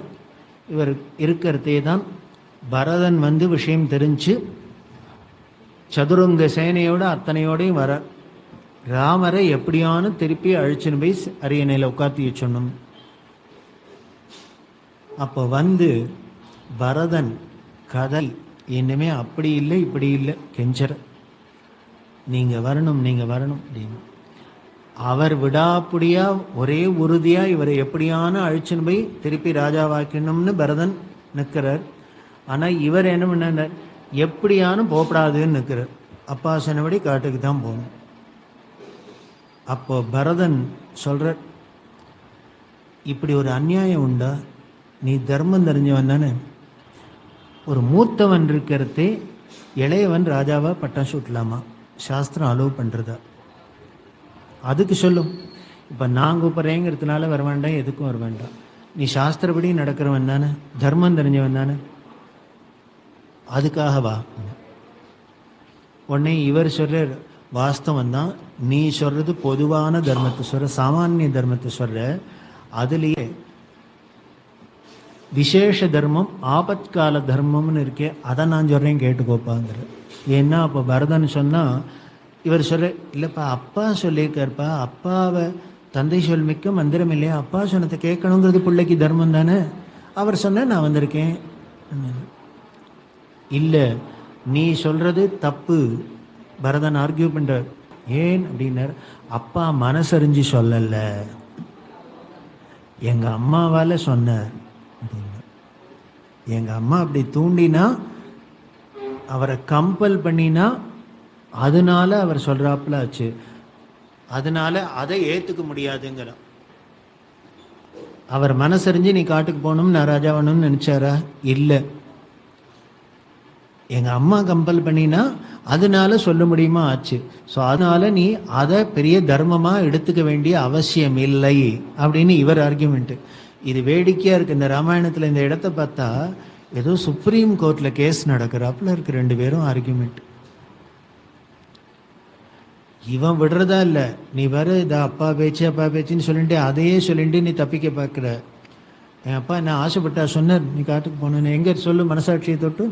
இவர் இருக்கிறதே தான் பரதன் வந்து விஷயம் தெரிஞ்சு சதுரங்க சேனையோட அத்தனையோடையும் வர ராமரை எப்படியான திருப்பி அழிச்சுன்னு போய் அரியணையில் உட்காத்தி வச்சோன்னும். அப்போ வந்து பரதன் கதை இனிமே அப்படி இல்லை இப்படி இல்லை கெஞ்சர, நீங்கள் வரணும் நீங்கள் வரணும் அப்படின்னு. அவர் விடாப்புடியா ஒரே உறுதியா இவரை எப்படியான அழிச்சுன்னு போய் திருப்பி ராஜாவாக்கணும்னு பரதன் நிற்கிறார். ஆனால் இவர் என்ன பண்ணார், எப்படியானும் போகப்படாதுன்னு நிற்கிறார். அப்பா சொன்னபடி காட்டுக்கு தான் போகணும். அப்போ பரதன் சொல்கிறார், இப்படி ஒரு அநியாயம் உண்டா? நீ தர்மம் தெரிஞ்சவன் தானே, ஒரு மூத்தவன் இருக்கிறதே இளையவன் ராஜாவா பட்டம் சூட்டலாமா? சாஸ்திரம் அலோவ் பண்ணுறதா? அதுக்கு சொல்லும். இப்போ நான் கூப்பிட்றேங்கிறதுனால வர வேண்டாம், எதுக்கும் வர வேண்டாம். நீ சாஸ்திரப்படி நடக்கிறவன் தானே, தர்மம் தெரிஞ்சவன் தானே, அதுக்காக வா. உடனே இவர் சொல்ற வாஸ்தவம் தான், நீ சொல்றது பொதுவான தர்மத்தை சொல்ற, சாமானிய தர்மத்தை சொல்ற, அதுலேயே விசேஷ தர்மம் ஆபத்கால தர்மம்னு இருக்கே, அதை நான் சொல்கிறேன் கேட்டுக்கோப்பாங்கிற. ஏன்னா அப்போ பரதன் சொன்னால் இவர் சொல்ற, இல்லைப்பா அப்பா சொல்லியிருக்காருப்பா, அப்பாவை தந்தை சொல் மிக்க மந்திரம் இல்லையா, அப்பா சொன்னதை கேட்கணுங்கிறது பிள்ளைக்கு தர்மம் தானே. அவர் சொன்ன நான் வந்திருக்கேன். இல்லை, நீ சொல்றது தப்பு. பரதன் ஆர்கியூ பண்றார். ஏன் அப்படின்னார், அப்பா மனசறிஞ்சு சொல்லல, எங்க அம்மாவால சொன்னார் அப்படின்னா. எங்க அம்மா அப்படி தூண்டினா, அவரை கம்பல் பண்ணினா, அதனால அவர் சொல்றாப்புல ஆச்சு. அதனால அதை ஏத்துக்க முடியாதுங்கிற. அவர் மனசறிஞ்சு நீ காட்டுக்கு போகணும், நான் ராஜா வேணும்னு நினைச்சாரா? இல்லை. எங்க அம்மா கம்பல் பண்ணினா அதனால சொல்ல முடியுமா ஆச்சு. ஸோ அதனால நீ அதை பெரிய தர்மமா எடுத்துக்க வேண்டிய அவசியம் இல்லை அப்படின்னு இவர் ஆர்கியூமெண்ட். இது வேடிக்கையா இருக்கு. இந்த ராமாயணத்துல இந்த இடத்த பார்த்தா ஏதோ சுப்ரீம் கோர்ட்ல கேஸ் நடக்கிறாப்புல இருக்கு. 2 பேரும் ஆர்கியூமெண்ட். இவன் விடுறதா இல்லை, நீ வர இதை அப்பா பேச்சுன்னு சொல்லிட்டு அதையே சொல்லிட்டு நீ தப்பிக்க பார்க்குற. என் அப்பா என்ன ஆசைப்பட்டா சொன்னார் நீ காட்டுக்கு போகணுன்னு? எங்கே சொல்லு, மனசாட்சியை தொட்டு.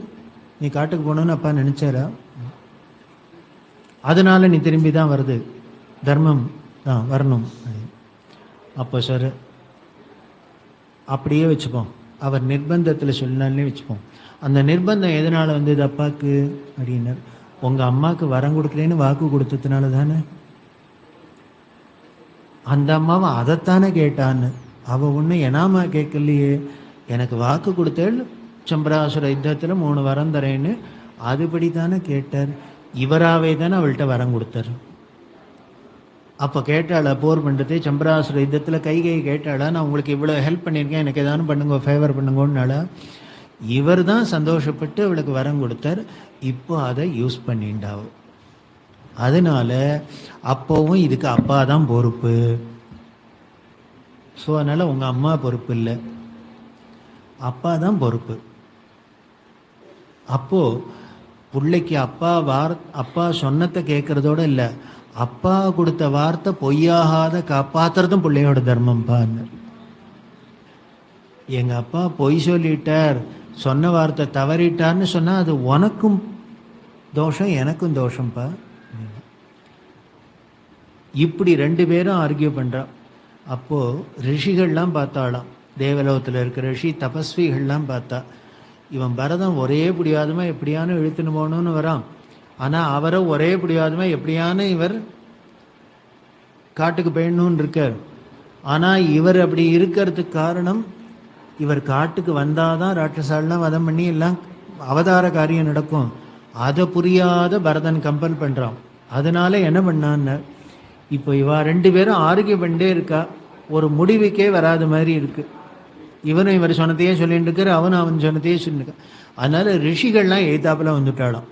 நீ காட்டுக்கு போகணுன்னு அப்பா நினைச்சாரா? அதனால நீ திரும்பி தான் வருது, தர்மம் தான் வரணும். அப்போ சார் அப்படியே வச்சுப்போம், அவர் நிர்பந்தத்தில் சொன்னாலே வச்சுப்போம். அந்த நிர்பந்தம் எதனால் வந்தது அப்பாவுக்கு அப்படின்னார், உங்கள் அம்மாவுக்கு வரம் கொடுக்கலன்னு வாக்கு கொடுத்ததுனால தானே. அந்த அம்மாவை அதைத்தானே கேட்டான்னு. அவள் ஒன்றும் எனாமா கேட்கலையே, எனக்கு வாக்கு கொடுத்தேள் சம்பராசுர யுத்தத்தில் 3 வரம் தரேன்னு அதுபடி தானே கேட்டார். இவராகவே தானே அவள்கிட்ட வரம் கொடுத்தார். அப்போ கேட்டாளா போர் பண்ணுறது? சம்பராசுர யுத்தத்தில் கைகை கேட்டாளா, நான் உங்களுக்கு இவ்வளோ ஹெல்ப் பண்ணியிருக்கேன், எனக்கு எதாவது பண்ணுங்க, ஃபேவர் பண்ணுங்கன்னால. இவர் தான் சந்தோஷப்பட்டு அவளுக்கு வரம் கொடுத்தார். இப்போ அதை யூஸ் பண்ணிண்டாவும். அதனால அப்போவும் இதுக்கு அப்பா தான் பொறுப்பு. ஸோ அதனால் உங்கள் அம்மா பொறுப்பு இல்லை, அப்பா தான் பொறுப்பு. அப்போது பிள்ளைக்கு அப்பா சொன்னத்தை கேட்குறதோடு இல்லை, அப்பா கொடுத்த வார்த்தை பொய்யாகாத காப்பாற்றுறதும் பிள்ளையோட தர்மம்பான்னு. எங்கள் அப்பா பொய் சொல்லிட்டார், சொன்ன வார்த்தை தவறிட்டார்னு சொன்னால் அது உனக்கும் தோஷம் எனக்கும் தோஷம்ப்பா. இப்படி 2 பேரும் ஆர்கியூ பண்ணுறான். அப்போது ரிஷிகள்லாம் பார்த்தாலாம், தேவலோகத்தில் இருக்கிற ரிஷி தபஸ்விகள்லாம் பார்த்தா, இவன் பரதம் ஒரே பிடிவாதமா எப்படியான இழுத்துன்னு போகணும்னு வரான். ஆனால் அவரை ஒரே பிடிவாதமா எப்படியான இவர் காட்டுக்கு போயிடணும்னு இருக்கார். ஆனால் இவர் அப்படி இருக்கிறதுக்கு காரணம், இவர் காட்டுக்கு வந்தாதான் ராட்சசாலாம் வதம் பண்ணி எல்லாம் அவதார காரியம் நடக்கும். அதை புரியாத பரதன் கம்பல் பண்ணுறான். அதனால என்ன பண்ணான்னு, இப்போ இவா 2 பேரும் ஆரோக்கிய பண்ணிட்டே இருக்கா, ஒரு முடிவுக்கே வராத மாதிரி இருக்கு. இவனும் இவர் சொன்னதையே சொல்லிட்டு இருக்காரு, அவனும் அவன் சொன்னதையே சொல்லிட்டு. அதனால ரிஷிகள்லாம் எய்தாப்பில் வந்துட்டாளாம்.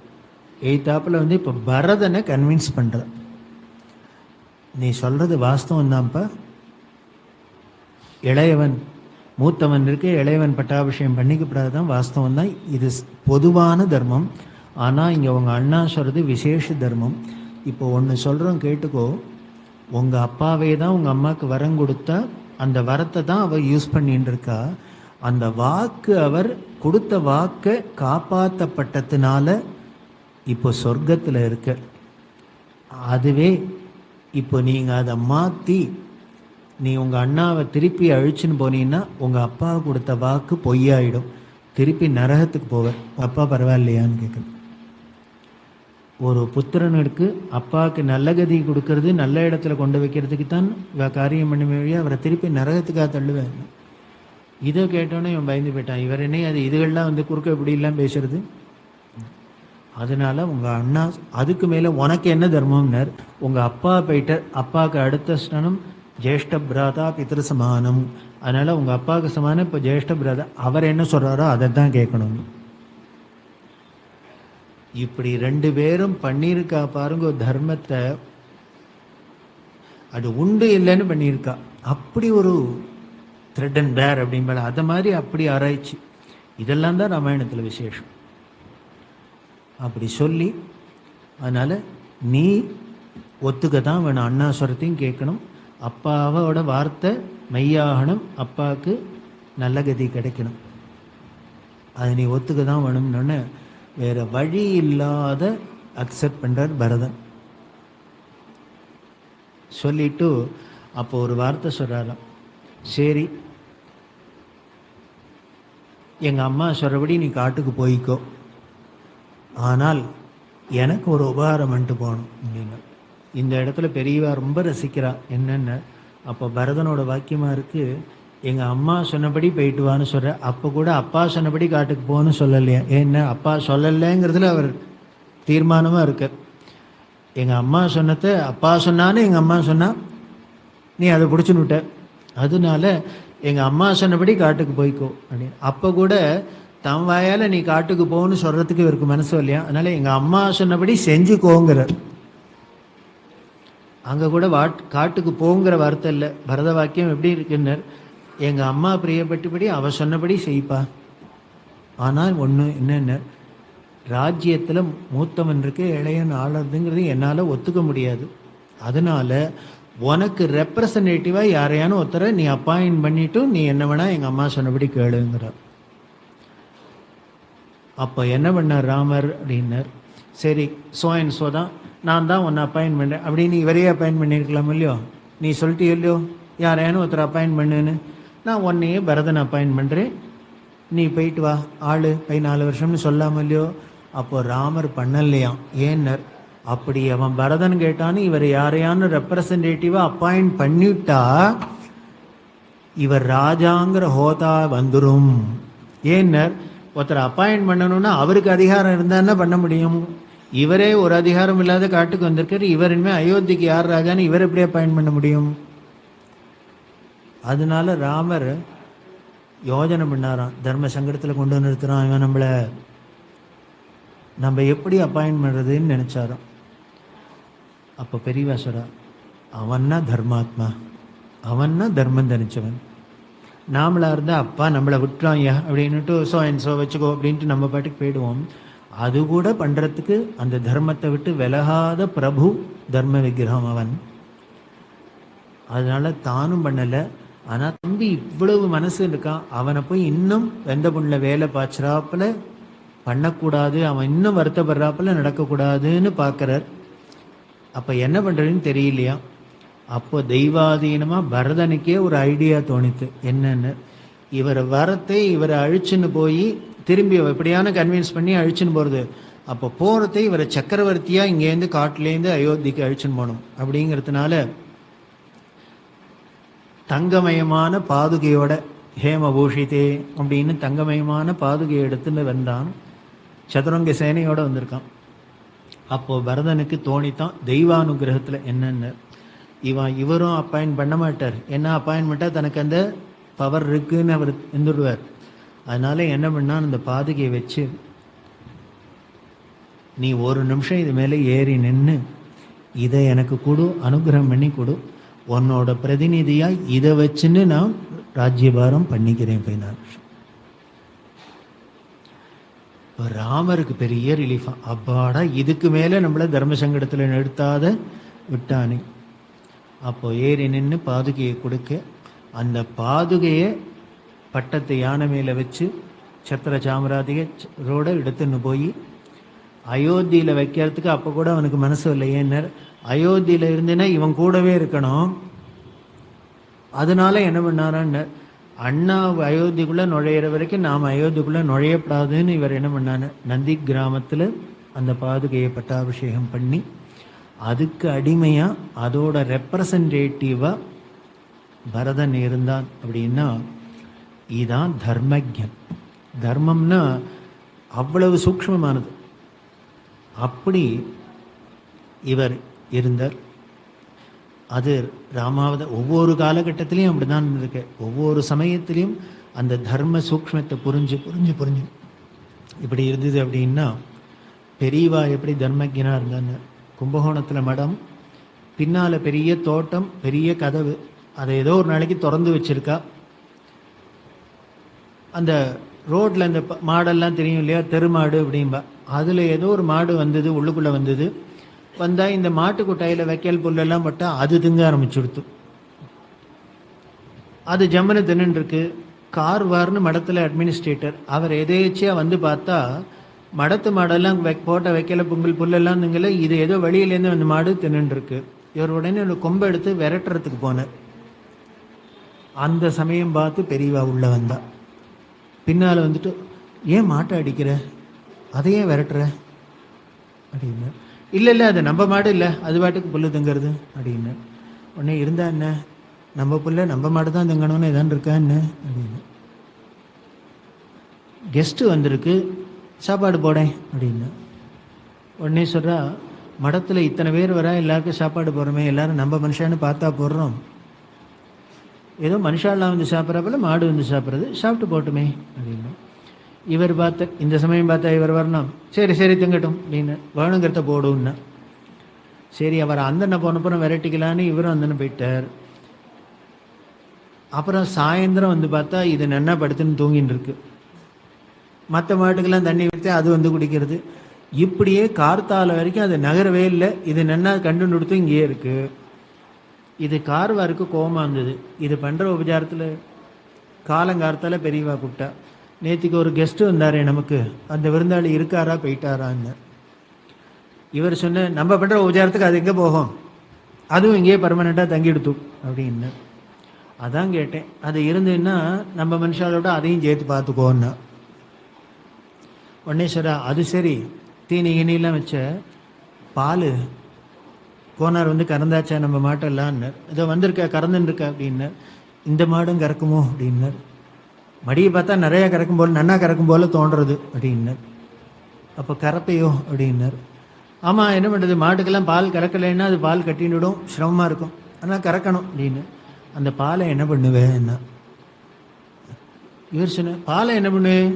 எய்தாப்பில் வந்து இப்போ பரதனை கன்வின்ஸ் பண்ணுற, நீ சொல்றது வாஸ்தவம் தான்ப்பா, இளையவன் மூத்தவன் இருக்கு, இளையவன் பட்டாபிஷேகம் பண்ணிக்கப்படாதான் வாஸ்தவம் தான், இது பொதுவான தர்மம். ஆனால் இங்கே உங்கள் அண்ணா சொல்கிறது விசேஷ தர்மம். இப்போ ஒன்று சொல்கிறோம் கேட்டுக்கோ, உங்கள் அப்பாவே தான் உங்கள் அம்மாவுக்கு வரம் கொடுத்தா அந்த வரத்தை தான் அவர் யூஸ் பண்ணிட்டு இருக்கா. அந்த வாக்கு, அவர் கொடுத்த வாக்கை காப்பாற்றப்பட்டதுனால இப்போ சொர்க்கத்தில் இருக்க. அதுவே இப்போ நீங்கள் அதை மாற்றி நீ உங்கள் அண்ணாவை திருப்பி அழிச்சுன்னு போனீங்கன்னா உங்கள் அப்பா கொடுத்த வாக்கு பொய்யாயிடும், திருப்பி நரகத்துக்கு போவார். அப்பா பரவாயில்லையான்னு கேட்குறது. ஒரு புத்திரனுக்கு அப்பாவுக்கு நல்ல கதி கொடுக்கறது, நல்ல இடத்துல கொண்டு வைக்கிறதுக்கு தான் காரியம் பண்ணி வழியாக அவரை திருப்பி நரகத்துக்காக தள்ளுவேன். இதை கேட்டோன்னே இவன் பயந்து போயிட்டான். இவர் என்ன அது இதுகள்லாம் வந்து குறுக்க இப்படிலாம் பேசுறது. அதனால உங்கள் அண்ணா அதுக்கு மேலே உனக்கு என்ன தர்மம்னார். உங்கள் அப்பா போயிட்டார், அப்பாவுக்கு அடுத்த ஸ்தானம் ஜேஷ்ட பிராதா பித்திரு சமானம். அதனால் உங்கள் அப்பாவுக்கு சமானம் இப்போ ஜேஷ்ட பிராதா, அவர் என்ன சொல்கிறாரோ அதை தான் கேட்கணும். இப்படி 2 பேரும் பண்ணியிருக்கா பாருங்க தர்மத்தை, அது உண்டு இல்லைன்னு பண்ணியிருக்கா. அப்படி ஒரு த்ரெட் அண்ட் பேர் அப்படின்பல அதை மாதிரி அப்படி ஆராய்ச்சி. இதெல்லாம் தான் ராமாயணத்தில் விசேஷம். அப்படி சொல்லி அதனால் நீ ஒத்துக்க தான் வேணும், அண்ணாஸ்வரத்தையும் கேட்கணும், அப்பாவோட வார்த்தை மெய்யாகணும், அப்பாவுக்கு நல்ல கதி கிடைக்கணும், அதை நீ ஒத்துக்க தான் வேணும்னு வேற வழி இல்லாத அக்செப்ட் பண்ணுறார் பரதன். சொல்லிட்டு அப்போ ஒரு வார்த்தை சொல்கிறாராம், சரி எங்கள் அம்மா சொல்கிறபடி நீ காட்டுக்கு போய்க்கோ, ஆனால் எனக்கு ஒரு உபகாரம் பண்ணிட்டு போகணும் அப்படின்னு. இந்த இடத்துல பெரியவா ரொம்ப ரசிக்கிறா. என்னென்ன, அப்போ பரதனோட வாக்கியமாக இருக்குது, எங்கள் அம்மா சொன்னபடி போயிட்டு வான்னு சொல்கிற, அப்போ கூட அப்பா சொன்னபடி காட்டுக்கு போகணும்னு சொல்லலையா? ஏன்னா அப்பா சொல்லலைங்கிறதுல அவர் தீர்மானமாக இருக்க. எங்கள் அம்மா சொன்னதை அப்பா சொன்னான்னு எங்கள் அம்மா சொன்னா நீ அதை பிடிச்சுன்னு விட்ட, அதனால எங்கள் அம்மா சொன்னபடி காட்டுக்கு போய்க்கோ அப்படின்னு. அப்போ கூட தம் வாயால் நீ காட்டுக்கு போகணும்னு சொல்கிறதுக்கு இவருக்கு மனசு இல்லையா, அதனால் எங்கள் அம்மா சொன்னபடி செஞ்சுக்கோங்கிறார். அங்கே கூட காட்டுக்கு போங்கிற வார்த்தை இல்லை. பரத வாக்கியம் எப்படி இருக்குன்னர், எங்கள் அம்மா பிரியப்பட்டபடி அவ சொன்னபடி செய்ப்பா. ஆனால் ஒன்று என்னென்ன, ராஜ்யத்தில் மூத்தவன் இருக்கு இளையன் ஆளுறதுங்கிறது என்னால் ஒத்துக்க முடியாது. அதனால உனக்கு ரெப்ரசன்டேட்டிவாக யாரையானு ஒருத்தரை நீ அப்பாயின்ட் பண்ணிவிட்டு நீ என்ன வேணா எங்கள் அம்மா சொன்னபடி கேளுங்கிறார். அப்போ என்ன பண்ணார் ராமர் அப்படின்னார், சரி சோ அண்ட் சோ தான், நான் தான் உன்னை அப்பாயின்ட் பண்ணேன் அப்படின்னு இவரையே அப்பாயின்ட் பண்ணியிருக்கலாம் இல்லையோ, நீ சொல்லிட்டு இல்லையோ யாரையானு ஒருத்தர் அப்பாயின்ட் பண்ணுன்னு, நான் உன்னையே பரதன் அப்பாயின்ட் பண்ணுறேன், நீ போயிட்டு வா ஆள் 14 வருஷம்னு சொல்லாமல் இல்லையோ. அப்போ ராமர் பண்ணலையாம். ஏன்னர், அப்படி அவன் பரதன் கேட்டான்னு இவர் யாரையானு ரெப்ரசன்டேட்டிவாக அப்பாயிண்ட் பண்ணிவிட்டா இவர் ராஜாங்கிற ஹோதா வந்துடும். ஏன்னர், ஒருத்தர் அப்பாயிண்ட் பண்ணணும்னா அவருக்கு அதிகாரம் இருந்தால் பண்ண முடியும். இவரே ஒரு அதிகாரம் இல்லாத காட்டுக்கு வந்திருக்காரு, இவர் இனிமேல் அயோத்திக்கு யார் ராஜான்னு இவர் எப்படி அப்பாயிண்ட் பண்ண முடியும்? அதனால ராமர் யோஜனை பண்ணாராம், தர்ம சங்கடத்தில் கொண்டு நிறுத்துறான் இவன், நம்மளை நம்ம எப்படி அப்பாயிண்ட் பண்ணுறதுன்னு நினச்சாராம். அப்போ பெரியவா சொல்றா, அவன்னா தர்மாத்மா, அவன்னா தர்மம் தனிச்சவன். நாமளா இருந்தால் அப்பா நம்மளை விட்டுறான் ஐயா அப்படின்னுட்டு சோ அண்ட் சோ வச்சுக்கோ அப்படின்ட்டு நம்ம பாட்டுக்கு போயிடுவோம். அது கூட பண்ணுறதுக்கு அந்த தர்மத்தை விட்டு விலகாத பிரபு தர்ம விக்கிரகம் அவன். அதனால தானும் பண்ணலை. ஆனால் தம்பி இவ்வளவு மனசு இருக்கான், அவனை போய் இன்னும் வெந்த புண்ணில் வேலை பாய்ச்சறாப்புல பண்ணக்கூடாது, அவன் இன்னும் வருத்தப்படுறாப்புல நடக்கக்கூடாதுன்னு பார்க்குறார். அப்போ என்ன பண்ணுறதுன்னு தெரியலையா. அப்போ தெய்வாதீனமாக பரதனுக்கே ஒரு ஐடியா தோணித்து. என்னென்னு, இவரை வரத்தை இவரை அழிச்சுன்னு போய் திரும்பி எப்படியான கன்வின்ஸ் பண்ணி அழிச்சுன்னு போகிறது. அப்போ போகிறதை இவரை சக்கரவர்த்தியாக இங்கேருந்து காட்டிலேருந்து அயோத்திக்கு அழிச்சுன்னு போகணும். அப்படிங்கிறதுனால தங்கமயமான பாதுகையோட ஹேமபூஷிதே அப்படின்னு தங்கமயமான பாதுகையை எடுத்துன்னு வந்தான். சதுரங்க சேனையோடு வந்திருக்கான். அப்போது பரதனுக்கு தோணித்தான் தெய்வானுகிரகத்தில் என்னென்ன, இவரும் அப்பாயின்ட் பண்ண மாட்டார். என்ன அப்பாயின்ட் பண்ணால் தனக்கு அந்த பவர் இருக்குன்னு அவர் இருந்துடுவார். அதனால என்ன பண்ணால் அந்த பாதுகையை வச்சு, நீ ஒரு நிமிஷம் இது மேலே ஏறி நின்று இதை எனக்கு கொடு, அனுகிரகம் பண்ணி கொடு, உன்னோட பிரதிநிதியாக இதை வச்சுன்னு நான் ராஜ்யபாரம் பண்ணிக்கிறேன் 14 நிமிஷம். இப்போ ராமருக்கு பெரிய ரிலீஃபா, அப்பாடா இதுக்கு மேலே நம்மளை தர்ம சங்கடத்தில் நிறுத்தாத விட்டானே. அப்போ ஏறி நின்று பாதுகையை கொடுக்க, அந்த பாதுகையை பட்டத்தை யானை மேலே வச்சு சத்திர சாமராதிகரோட எடுத்துன்னு போய் அயோத்தியில் வைக்கிறதுக்கு அப்போ கூட அவனுக்கு மனசு இல்லை. ஏன்னர், அயோத்தியில் இருந்தேன்னா இவன் கூடவே இருக்கணும். அதனால என்ன பண்ணாரான்னு, அண்ணா அயோத்திக்குள்ளே நுழையிற வரைக்கும் நாம் அயோத்திக்குள்ளே நுழையப்படாதுன்னு இவர் என்ன பண்ணான்னு நந்தி கிராமத்தில் அந்த பாதுகையை பட்டாபிஷேகம் பண்ணி அதுக்கு அடிமையாக அதோட ரெப்ரசன்டேட்டிவாக பரதன் இருந்தான். அப்படின்னா இதுதான் தர்மஜன். தர்மம்னா அவ்வளவு சூக்ஷ்மமானது. அப்படி இவர் இருந்தார். அது ராமாவத ஒவ்வொரு காலகட்டத்திலையும் அப்படி தான் இருக்கு. ஒவ்வொரு சமயத்திலையும் அந்த தர்ம சூக்ஷ்மத்தை புரிஞ்சு புரிஞ்சு புரிஞ்சு இப்படி இருந்தது. அப்படின்னா பெரியவா எப்படி தர்மஜனாக இருந்தான்னு, கும்பகோணத்தில் மடம், பின்னால் பெரிய தோட்டம், பெரிய கதவு, அதை ஏதோ ஒரு நாளைக்கு திறந்து வச்சுருக்கா. அந்த ரோட்டில் அந்த மாடெல்லாம் தெரியும் இல்லையா, தெருமாடு அப்படின்பா, அதில் ஏதோ ஒரு மாடு வந்தது, உள்ளுக்குள்ளே வந்தது. வந்தால் இந்த மாட்டு கொட்டாயில் வைக்கல் புல்லெல்லாம் பட்டால் அது திங்க ஆரம்பிச்சுடுத்து. அது ஜம்மனு தின்னுருக்கு. கார்வார்னு மடத்தில் அட்மினிஸ்ட்ரேட்டர், அவர் எதேச்சியாக வந்து பார்த்தா மடத்து மாடெல்லாம் போட்ட வைக்கல பொங்கல் புல்லெல்லாம் திங்கல, இது ஏதோ வெளியிலேருந்து அந்த மாடு தின்னுருக்கு. இவர் உடனே ஒரு கொம்பை எடுத்து விரட்டுறதுக்கு போனார். அந்த சமயம் பார்த்து பெரியவா உள்ள வந்தா. பின்னால் வந்துட்டு, ஏன் மாட்டை அடிக்கிற, அதையே விரட்டுற அப்படின்னு. இல்லை இல்லை, அது நம்ம மாடு இல்லை, அது பாட்டுக்கு புல்லு திங்கிறது அப்படின்னு. உடனே இருந்தா என்ன, நம்ம புல்ல நம்ம மாடு தான் திங்கணும்னு எதான் இருக்கா என்ன அப்படின்னு. கெஸ்ட்டு வந்திருக்கு, சாப்பாடு போடேன் அப்படின்னு. உடனே சொல்கிறா, மடத்தில் இத்தனை பேர் வரா, எல்லாருக்கும் சாப்பாடு போடுறோமே, எல்லாரும் நம்ம மனுஷான்னு பார்த்தா போடுறோம், ஏதோ மனுஷாலாம் வந்து சாப்பிட்றப்பல மாடு வந்து சாப்பிட்றது, சாப்பிட்டு போட்டுமே அப்படின்னு. இவர் பார்த்த இந்த சமயம் பார்த்தா இவர் வரணும், சரி சரி திங்கட்டும் அப்படின்னு, வேணுங்கிறத போடுன்னா. சரி, அவர் அந்தனை போனப்புறம் விரட்டிக்கலான்னு இவரும் அந்தனை போயிட்டார். அப்புறம் சாயந்தரம் வந்து பார்த்தா இது நன்னா படுத்துன்னு தூங்கின்னு இருக்கு. மற்ற மாட்டுக்கெல்லாம் தண்ணி விட்டு அது வந்து குடிக்கிறது. இப்படியே கார்த்தால வரைக்கும் அது நகரவே இல்லை. இது நன்னா கண்டு கொடுத்து இங்கேயே இருக்கு. இது கார்வாருக்கு கோபமாக இருந்தது. இது பண்ணுற உபச்சாரத்தில் காலங்காலத்தால் பெரியவா கூப்பிட்டா, நேற்றுக்கு ஒரு கெஸ்ட்டு வந்தாரே நமக்கு, அந்த விருந்தாளி இருக்காரா போயிட்டாரான்னு. இவர் சொன்ன, நம்ம பண்ணுற உபச்சாரத்துக்கு அது எங்கே போகும், அதுவும் இங்கேயே பர்மனெண்ட்டாக தங்கிடுத்து அப்படின்னு. அதான் கேட்டேன், அது இருந்துன்னா நம்ம மனுஷாலோட அதையும் சேர்த்து பார்த்துக்கோன்னா. உடனே சொல்கிறா, அது சரி, தீனி கிணிலாம் வச்ச பால் கோனார் வந்து கறந்தாச்சா நம்ம மாட்டெல்லான்னார். இதோ வந்திருக்கா கறந்துன்னு இருக்கா அப்படின்னார். இந்த மாடும் கறக்குமோ அப்படின்னார். மடியை பார்த்தா நிறையா கறக்கும் போல், நன்னா கறக்கும் போல் தோன்றுறது அப்படின்னார். அப்போ கறப்பையோ அப்படின்னார். ஆமாம், என்ன பண்ணுறது, மாட்டுக்கெல்லாம் பால் கறக்கலைன்னா அது பால் கட்டின்னுடும், சிரமமாக இருக்கும், ஆனால் கறக்கணும் அப்படின்னு. அந்த பாலை என்ன பண்ணுவேன்னா, இவர் சொன்ன, பாலை என்ன பண்ணுவேன்,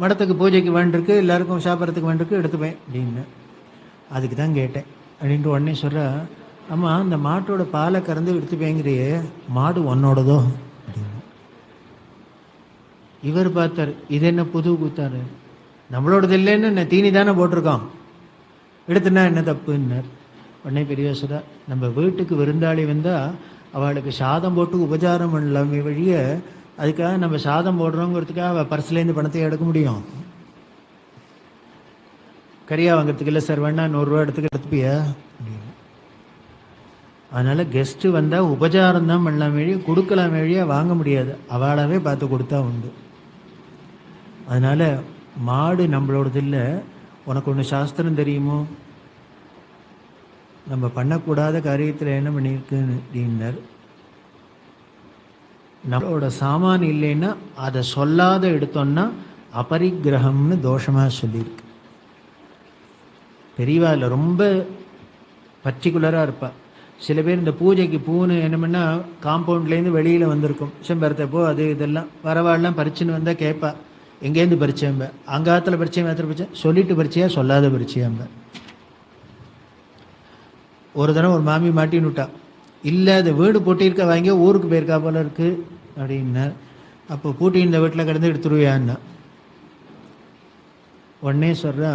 மடத்துக்கு பூஜைக்கு வேண்டிருக்கு, எல்லாருக்கும் சாப்பிட்றதுக்கு வேண்டிருக்கு, எடுத்துப்பேன் அப்படின்னு. அதுக்கு தான் கேட்டேன் அப்படின்ட்டு. உடனே சொல்கிறா, ஆமாம், அந்த மாட்டோட பாலை கறந்து எடுத்துப்பேங்கிறியே, மாடு உன்னோடதோ அப்படின்னு. இவர் பார்த்தார், இது என்ன புது கூத்தாரு, நம்மளோடது இல்லைன்னு தீனி தானே போட்டிருக்கான், எடுத்துனா என்ன தப்புன்னார். உடனே பெரியவா சொல்கிறா, நம்ம வீட்டுக்கு விருந்தாளி வந்தால் அவளுக்கு சாதம் போட்டு உபச்சாரம் பண்ணலாமே வழிய, அதுக்காக நம்ம சாதம் போடுறோங்கிறதுக்காக அவள் பர்ஸ்லேருந்து பணத்தை எடுக்க முடியும்? கறியா வாங்கிறதுக்கு இல்லை சார், வேணா 100 ரூபா எடுத்துப்பியா அப்படின்னு. அதனால் கெஸ்ட்டு வந்தால் உபச்சாரம் தான் பண்ணலாம் வழிய, கொடுக்கலாம் வழியா வாங்க முடியாது, அவளாவே பார்த்து கொடுத்தா உண்டு. அதனால் மாடு நம்மளோடது இல்லை. உனக்கு ஒன்று சாஸ்திரம் தெரியுமோ, நம்ம பண்ணக்கூடாத காரியத்தில் என்ன பண்ணியிருக்குன்னு அப்படின்னார். நம்மளோட சாமான் இல்லைன்னா அதை சொல்லாத எடுத்தோன்னா அபரிக்கிரகம்னு தோஷமாக சொல்லியிருக்கு. பெரியவா இல்லை, ரொம்ப பர்டிகுலராக இருப்பாள். சில பேர் இந்த பூஜைக்கு பூன்னு என்ன பண்ணால் காம்பவுண்ட்லேருந்து வெளியில் வந்திருக்கும், செம்பரத்தை பூ அது இதெல்லாம் வரவாள்லாம் பறிச்சுன்னு வந்தால் கேட்பா, எங்கேருந்து பறிச்சேன்ப, அங்காத்தில் பறிச்சேன், வேத்தில் பறிச்சேன், சொல்லிட்டு பறிச்சியா சொல்லாத பறிச்சியாம்ப. ஒரு தடவை ஒரு மாமி மாட்டின்னு விட்டா, இல்லை அது வீடு பூட்டியிருக்க, வாங்கி ஊருக்கு போயிருக்கா போல இருக்கு அப்படின்னார். அப்போ பூட்டி இந்த வீட்டில் கிடந்து எடுத்துருவியான்னா. உடனே சொல்கிறா,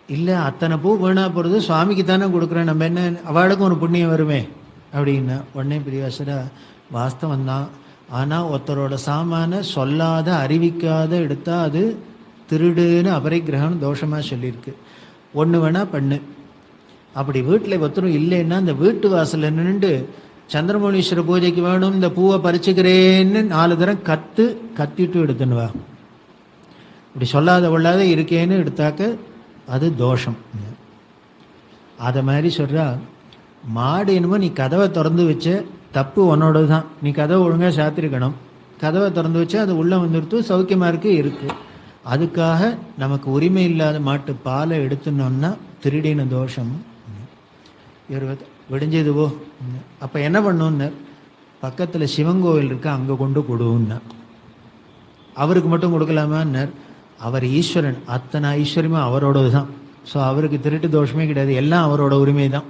இல்லை அத்தனை பூ வீணா போகிறது, சுவாமிக்கு தானே கொடுக்குறேன், நம்ம என்ன அவளுக்கும் ஒரு புண்ணியம் வருமே அப்படின்னா. உடனே பிரியாசரா, வாஸ்தவம் தான், ஆனால் ஒருத்தரோட சாமான சொல்லாத அறிவிக்காத எடுத்தால் அது திருடுன்னு அபரிக்கிரகம் தோஷமாக சொல்லியிருக்கு. ஒன்று வேணால் பண்ணு, அப்படி வீட்டில் ஒருத்தரும் இல்லைன்னா அந்த வீட்டு வாசலில் நின்று சந்திரமௌலீஸ்வர பூஜைக்கு வேணும் இந்த பூவை பறிச்சுக்கிறேன்னு 4 தரம் கத்திட்டு எடுத்துனுவா. இப்படி சொல்லாத கொள்ளாத இருக்கேன்னு எடுத்தாக்க அது தோஷம். அதை மாதிரி சொல்கிறா, மாடு என்னமோ நீ கதவை திறந்து வச்ச, தப்பு உன்னோட தான், நீ கதவை ஒழுங்காக சாத்திருக்கணும், கதவை திறந்து வச்சு அது உள்ளே வந்துடுத்து சௌக்கியமாக இருக்குது. அதுக்காக நமக்கு உரிமை இல்லாத மாட்டு பாலை எடுத்துனோம்னா திருடின தோஷம். இவர் விடிஞ்சதுவோ, அப்போ என்ன பண்ணுன்னார், பக்கத்தில் சிவன் கோவில் இருக்கு, அங்கே கொண்டு கொடுன்னா. அவருக்கு மட்டும் கொடுக்கலாமான்னார். அவர் ஈஸ்வரன், அத்தனை ஐஸ்வர்யமும் அவரோடது தான். ஸோ அவருக்கு திருட்டு தோஷமே கிடையாது, எல்லாம் அவரோட உரிமை தான்.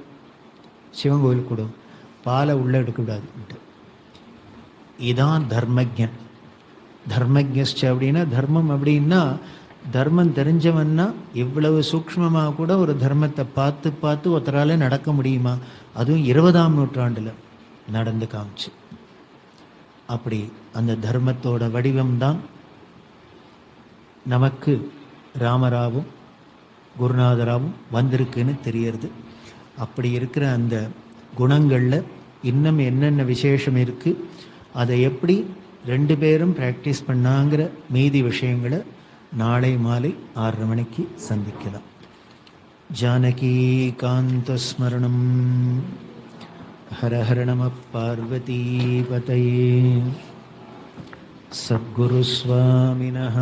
சிவன் கோவில் கொடு, பாலை உள்ளே எடுக்கக்கூடாது. இதான் தர்மஜன். தர்மஜ்ஞஸ்ச அப்படின்னா தர்மம் அப்படின்னா தர்மம் தெரிஞ்சவன்னா இவ்வளவு சூக்ஷ்மமாக கூட ஒரு தர்மத்தை பார்த்து பார்த்து ஒருத்தரால் நடக்க முடியுமா? அதுவும் 20ஆம் நூற்றாண்டில் நடந்து காமிச்சு. அப்படி அந்த தர்மத்தோட வடிவம்தான் நமக்கு ராமராவும் குருநாதராவும் வந்திருக்குன்னு தெரியறது. அப்படி இருக்கிற அந்த குணங்களில் இன்னும் என்னென்ன விசேஷம் இருக்குது, அதை எப்படி 2 பேரும் ப்ராக்டிஸ் பண்ணாங்கிற மீதி விஷயங்களை நாளை மாலை 6:30 மணிக்கு சந்திக்கலாம். ஜானகி காந்தஸ்மரணம். ஹர ஹர நம பார்வதி பதயே. சத்குரு சுவாமினஹ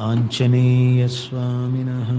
ஆஞ்சநேய சுவாமினஹ